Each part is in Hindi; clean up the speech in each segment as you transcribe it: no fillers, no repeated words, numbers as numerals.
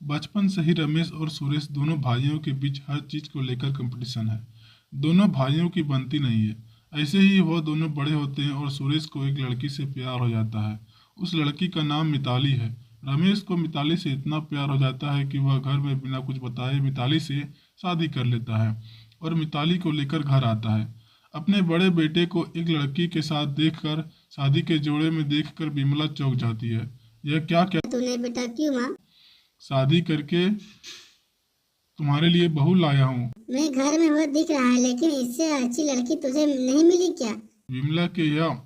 बचपन से ही रमेश और सुरेश दोनों भाइयों के बीच हर चीज को लेकर कंपटीशन है। दोनों भाइयों की बनती नहीं है। ऐसे ही वह दोनों बड़े होते हैं और सुरेश को एक लड़की से प्यार हो जाता है। उस लड़की का नाम मिताली है। रमेश को मिताली से इतना प्यार हो जाता है कि वह घर में बिना कुछ बताए मिताली से शादी कर लेता है और मिताली को लेकर घर आता है। अपने बड़े बेटे को एक लड़की के साथ देखकर शादी के जोड़े में देखकर बिमला चौंक जाती है। यह क्या क्या तूने बेटा? क्यों माँ? शादी करके तुम्हारे लिए बहू लाया हूँ। मैं घर में वो दिख रहा है, लेकिन इससे अच्छी लड़की तुझे नहीं मिली क्या? विमला के यह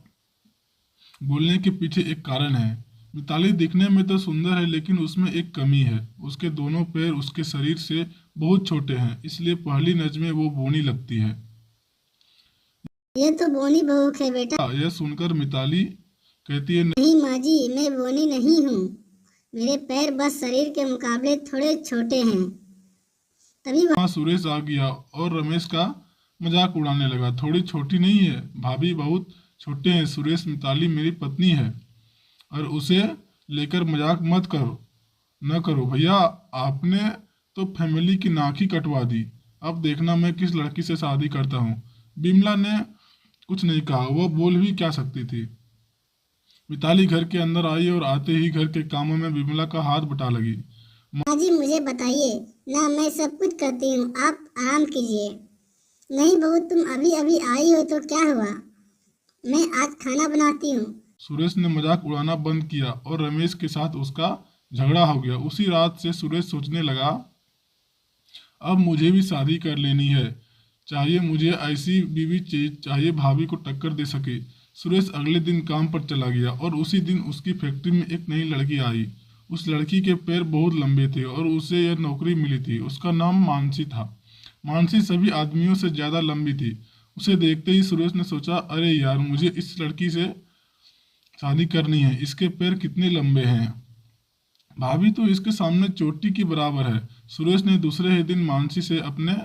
बोलने के पीछे एक कारण है। मिताली दिखने में तो सुंदर है, लेकिन उसमें एक कमी है। उसके दोनों पैर उसके शरीर से बहुत छोटे हैं, इसलिए पहली नजर में वो बोनी लगती है। ये तो बोनी बहू है बेटा। यह सुनकर मिताली कहती है, नहीं माँ जी, मैं बोनी नहीं हूँ। मेरे पैर बस शरीर के मुकाबले थोड़े छोटे हैं। तभी वहाँ सुरेश आ गया और रमेश का मजाक उड़ाने लगा। थोड़ी छोटी नहीं है भाभी, बहुत छोटे हैं सुरेश। मिताली मेरी पत्नी है और उसे लेकर मजाक मत करो, न करो भैया। आपने तो फैमिली की नाक ही कटवा दी। अब देखना मैं किस लड़की से शादी करता हूँ। बिमला ने कुछ नहीं कहा, वह बोल भी क्या सकती थी। मिताली घर के अंदर आई और आते ही घर के कामों में बिमला का हाथ बटा लगी। माँ जी मुझे बताइए ना, मैं सब कुछ करती हूँ, आप आराम कीजिए। नहीं बहू, तुम अभी अभी आई हो तो क्या हुआ? मैं आज खाना बनाती हूँ। सुरेश ने मजाक उड़ाना बंद किया और रमेश के साथ उसका झगड़ा हो गया। उसी रात से सुरेश सोचने लगा, अब मुझे भी शादी कर लेनी है। चाहिए मुझे ऐसी बीवी चाहिए भाभी को टक्कर दे सके। सुरेश अगले दिन काम पर चला गया और उसी दिन उसकी फैक्ट्री में एक नई लड़की आई। उस लड़की के पैर बहुत लंबे थे और उसे यह नौकरी मिली थी। उसका नाम मानसी था। मानसी सभी आदमियों से ज़्यादा लंबी थी। उसे देखते ही सुरेश ने सोचा, अरे यार, मुझे इस लड़की से शादी करनी है। इसके पैर कितने लंबे हैं, भाभी तो इसके सामने चोटी की बराबर है। सुरेश ने दूसरे ही दिन मानसी से अपने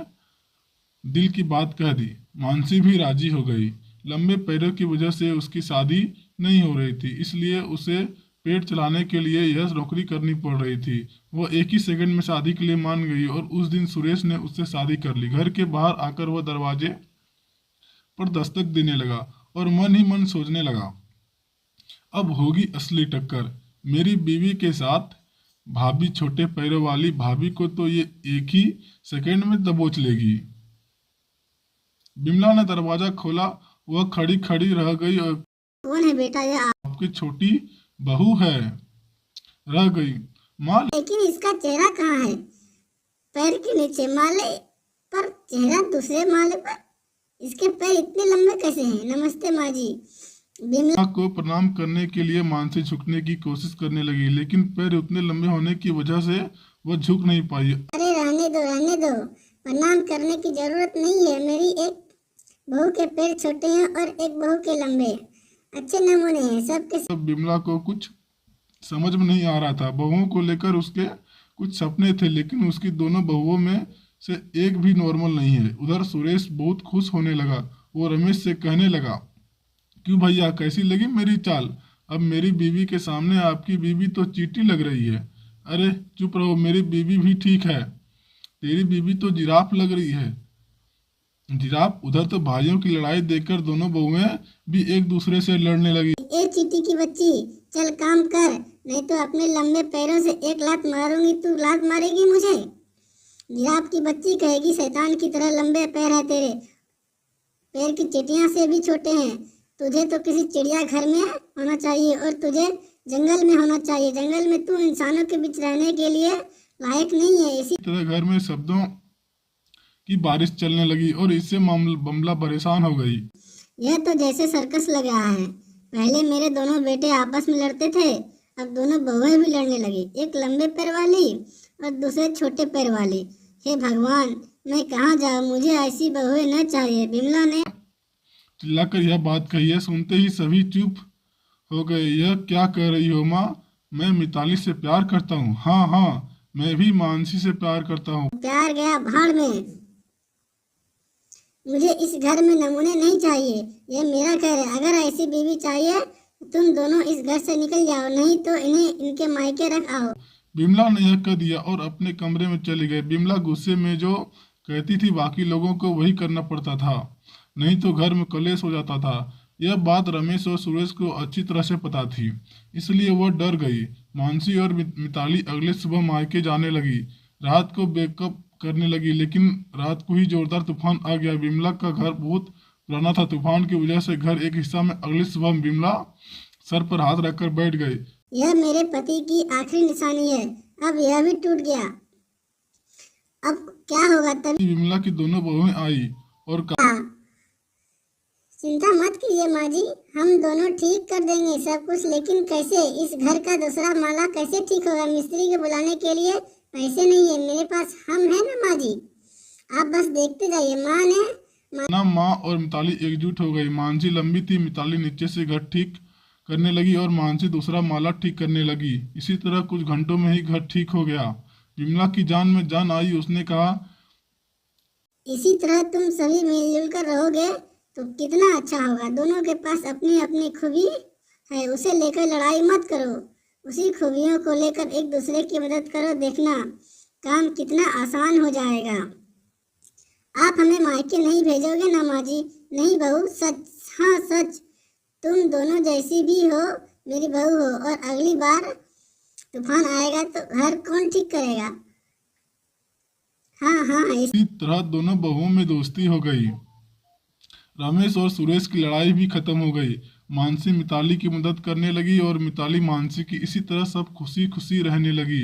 दिल की बात कह दी। मानसी भी राजी हो गई। लंबे पैरों की वजह से उसकी शादी नहीं हो रही थी, इसलिए उसे पेट चलाने के लिए यह नौकरी करनी पड़ रही थी। वह एक ही सेकंड में शादी के लिए मान गई और उस दिन सुरेश ने उससे शादी कर ली। घर के बाहर आकर वह दरवाजे पर दस्तक देने लगा और मन ही मन सोचने लगा, अब होगी असली टक्कर मेरी बीवी के साथ। भाभी छोटे पैरों वाली भाभी को तो ये एक ही सेकंड में दबोच लेगी। बिमला ने दरवाजा खोला। वह खड़ी खड़ी रह गई और कौन है बेटा? ये आपकी छोटी बहू है। रह गई माँ। लेकिन इसका चेहरा कहाँ है? पैर के नीचे माले पर, चेहरा दूसरे माले पर। इसके पैर इतने लंबे कैसे हैं? नमस्ते माँ जी। बिमला माँ को प्रणाम करने के लिए मानसी झुकने की कोशिश करने लगी, लेकिन पैर उतने लंबे होने की वजह से वह झुक नहीं पाई। अरे रहने दो रहने दो, प्रणाम करने की जरूरत नहीं है। मेरी एक बहू के पैर छोटे हैं और एक बहू के लंबे। अच्छे नमूने हैं सबके सब। तब बिमला को कुछ समझ में नहीं आ रहा था। बहुओं को लेकर उसके कुछ सपने थे, लेकिन उसकी दोनों बहुओं में से एक भी नॉर्मल नहीं है। उधर सुरेश बहुत खुश होने लगा। वो रमेश से कहने लगा, क्यों भैया, कैसी लगी मेरी चाल? अब मेरी बीवी के सामने आपकी बीवी तो चींटी लग रही है। अरे चुप रहो, मेरी बीवी भी ठीक है। तेरी बीवी तो जिराफ लग रही है। जिराफ? उधर तो भाइयों की लड़ाई देखकर दोनों बहुएं भी एक दूसरे से लड़ने लगी। ए चीटी की बच्ची, चल काम कर, नहीं तो अपने लंबे पैरों से एक लात मारूंगी। तू लात मारेगी मुझे? जिराफ की बच्ची कहेगी, शैतान की तरह लंबे पैर है तेरे, पैर की चिड़िया से भी छोटे हैं। तुझे तो किसी चिड़िया घर में होना चाहिए और तुझे जंगल में होना चाहिए। जंगल में तू इंसानों के बीच रहने के लिए लायक नहीं है। इसी तरह घर में शब्दों की बारिश चलने लगी और इससे बमला परेशान हो गई। यह तो जैसे सर्कस लग रहा है। पहले मेरे दोनों बेटे आपस में लड़ते थे, अब दोनों बहुएं भी लड़ने लगी, एक लंबे पैर वाली और दूसरे छोटे पैर वाली। हे भगवान, मैं कहाँ जाऊँ? मुझे ऐसी बहुएं न चाहिए। बिमला ने चिल्लाकर यह बात कही है। सुनते ही सभी चुप हो गए। यह क्या कह रही हो माँ? मैं मिताली से प्यार करता हूँ। हाँ हाँ, मैं भी मानसी से प्यार करता हूँ। प्यार गया भाड़ में। मुझे इस घर में नमूने नहीं चाहिए। यह मेरा घर है। अगर ऐसी बीवी चाहिए तो तुम दोनों इस घर से निकल जाओ, नहीं तो इन्हें इनके मायके रख आओ। बिमला ने यह कह दिया और अपने कमरे में चली गई। बिमला गुस्से में जो कहती थी बाकी लोगों को वही करना पड़ता था, नहीं तो घर में कलेश हो जाता था। यह बात रमेश और सुरेश को अच्छी तरह से पता थी, इसलिए वह डर गई। मानसी और मिताली अगले सुबह मायके जाने लगी। रात को बैकअप करने लगी, लेकिन रात को ही जोरदार तूफान आ गया। बिमला का घर बहुत पुराना था। तूफान की वजह से घर एक हिस्सा में अगली सुबह बिमला सर पर हाथ रखकर बैठ गई। यह मेरे पति की आखिरी निशानी है, अब यह भी टूट गया, अब क्या होगा? तभी बिमला की दोनों बहुएं आई और कहा, चिंता मत कीजिए माँ जी, हम दोनों ठीक कर देंगे सब कुछ। लेकिन कैसे? इस घर का दूसरा माला कैसे ठीक होगा? मिस्त्री को बुलाने के लिए पैसे नहीं है मेरे पास, हम है ना माँ जी, आप बस देखते जाइए। माँ और मिताली एकजुट हो गई। मानसी लंबी थी, मिताली नीचे से घर ठीक करने लगी और मानसी दूसरा माला ठीक करने लगी। इसी तरह कुछ घंटों में ही घर ठीक हो गया। बिमला की जान में जान आई। उसने कहा, इसी तरह तुम सभी मिलजुल कर रहोगे तो कितना अच्छा होगा। दोनों के पास अपनी अपनी खूबी है, उसे लेकर लड़ाई मत करो, उसी खूबियों को लेकर एक दूसरे की मदद करो, देखना काम कितना आसान हो जाएगा। आप हमें मायके नहीं भेजोगे ना माँ जी? नहीं बहू, सच, हाँ सच, तुम दोनों जैसी भी हो मेरी बहू हो, और अगली बार तूफान आएगा तो घर कौन ठीक करेगा? हाँ हाँ। इसी तरह दोनों बहुओं में दोस्ती हो गई। रमेश और सुरेश की लड़ाई भी खत्म हो गई। मानसी मिताली की मदद करने लगी और मिताली मानसी की। इसी तरह सब खुशी खुशी रहने लगी।